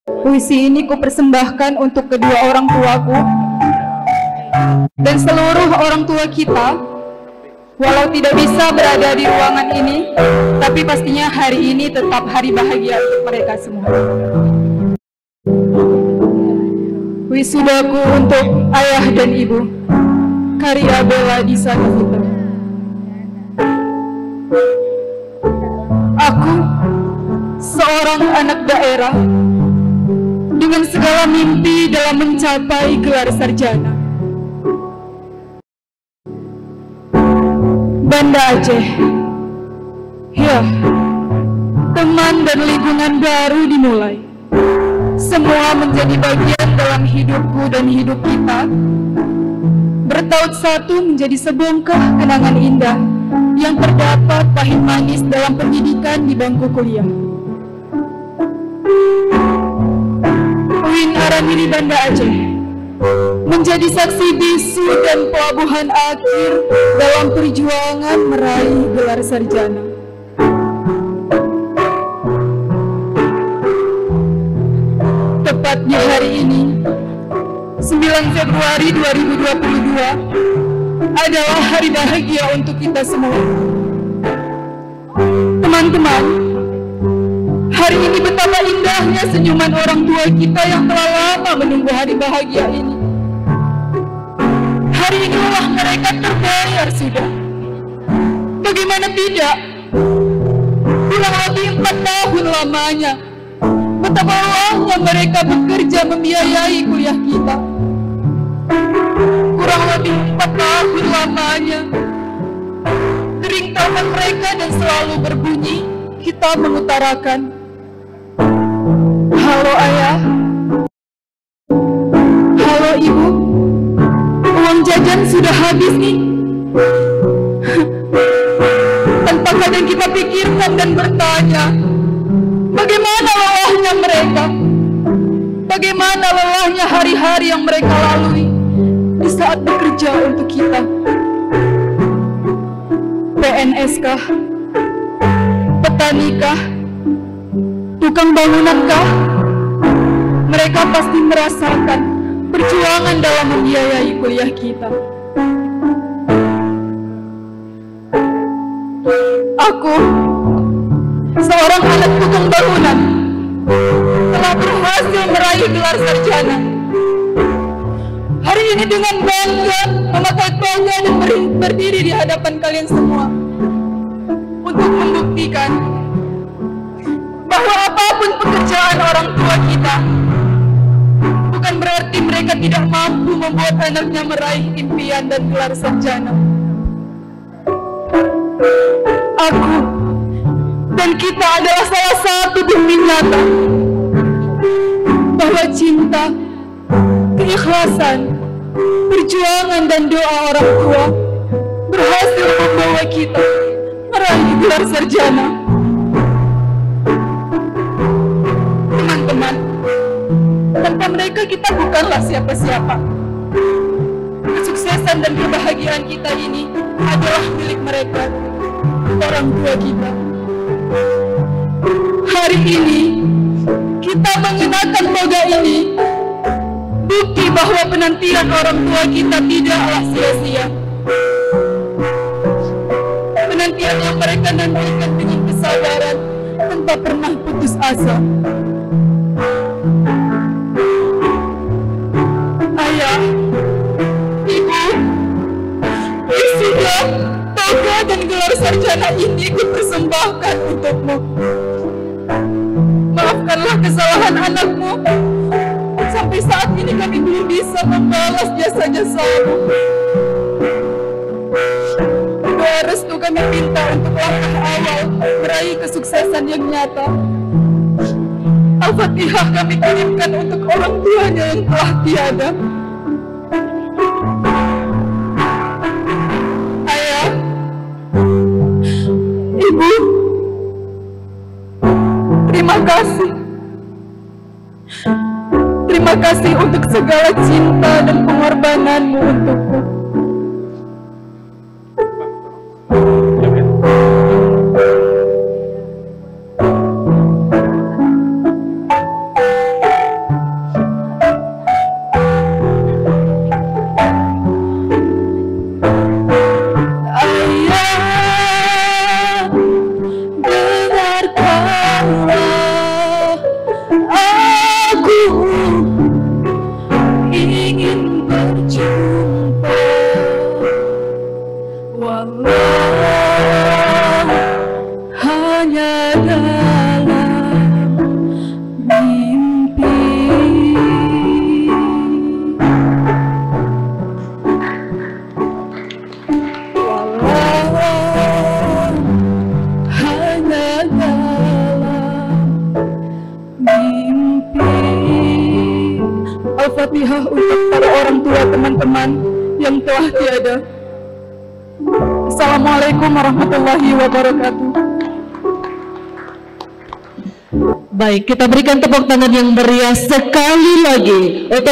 Puisi ini kupersembahkan untuk kedua orang tuaku dan seluruh orang tua kita, walau tidak bisa berada di ruangan ini, tapi pastinya hari ini tetap hari bahagia untuk mereka semua. Wisudaku untuk ayah dan ibu, karya Bella Disa Novita. Aku, seorang anak daerah, dengan segala mimpi dalam mencapai gelar sarjana. Banda Aceh, ya, teman dan lingkungan baru dimulai. Semua menjadi bagian dalam hidupku dan hidup kita. Bertaut satu menjadi sebongkah kenangan indah yang terdapat pahit manis dalam pendidikan di bangku kuliah. UIN Araniri Banda Aceh menjadi saksi bisu dan pelabuhan akhir dalam perjuangan meraih gelar sarjana. Tepatnya hari ini, 9 Februari 2022, adalah hari bahagia untuk kita semua. Teman-teman, hari ini betapa indahnya senyuman orang tua kita yang telah lama menunggu hari bahagia ini. Hari inilah mereka terbayar sudah. Bagaimana tidak? Kurang lebih 4 tahun lamanya. Betapa lelahnya mereka bekerja membiayai kuliah kita. Kurang lebih 4 tahun lamanya. Dering tangan mereka dan selalu berbunyi, kita mengutarakan, halo ayah, halo ibu, uang jajan sudah habis nih. Tanpa kadang kita pikirkan dan bertanya, bagaimana lelahnya mereka? Bagaimana lelahnya hari-hari yang mereka lalui di saat bekerja untuk kita? PNS kah? Petani kah? Tukang bangunan kah? Mereka pasti merasakan perjuangan dalam membiayai kuliah kita. Aku, seorang anak tukang bangunan, telah berhasil meraih gelar sarjana. Hari ini dengan bangga memakai toga dan berdiri di hadapan kalian semua untuk membuktikan bahwa apapun pekerjaan orang tua kita, bukan berarti mereka tidak mampu membuat anaknya meraih impian dan gelar sarjana. Aku dan kita adalah salah satu bukti nyata bahwa cinta, keikhlasan, perjuangan dan doa orang tua berhasil membawa kita meraih gelar sarjana. Teman-teman, tanpa mereka kita bukanlah siapa-siapa. Kesuksesan dan kebahagiaan kita ini adalah milik mereka, orang tua kita. Hari ini kita mengenakan toga ini, bukti bahwa penantian orang tua kita tidaklah sia-sia. Penantian yang mereka nantikan dengan kesabaran tanpa pernah putus asa. Ayah, ibu, wisuda, toga dan gelar sarjana ini kupersembahkan untukmu. Maafkanlah kesalahan anakmu. Sampai saat ini kami belum bisa membalas jasa-jasamu. Doa restu kami minta untuk langkah awal meraih kesuksesan yang nyata. Al-Fatihah kami kirimkan untuk orang tuanya yang telah tiada. Ayah, ibu, terima kasih. Terima kasih untuk segala cinta dan pengorbananmu untukku. Al-Fatihah untuk para orang tua teman-teman yang telah tiada. Assalamualaikum warahmatullahi wabarakatuh. Baik, kita berikan tepuk tangan yang meriah sekali lagi untuk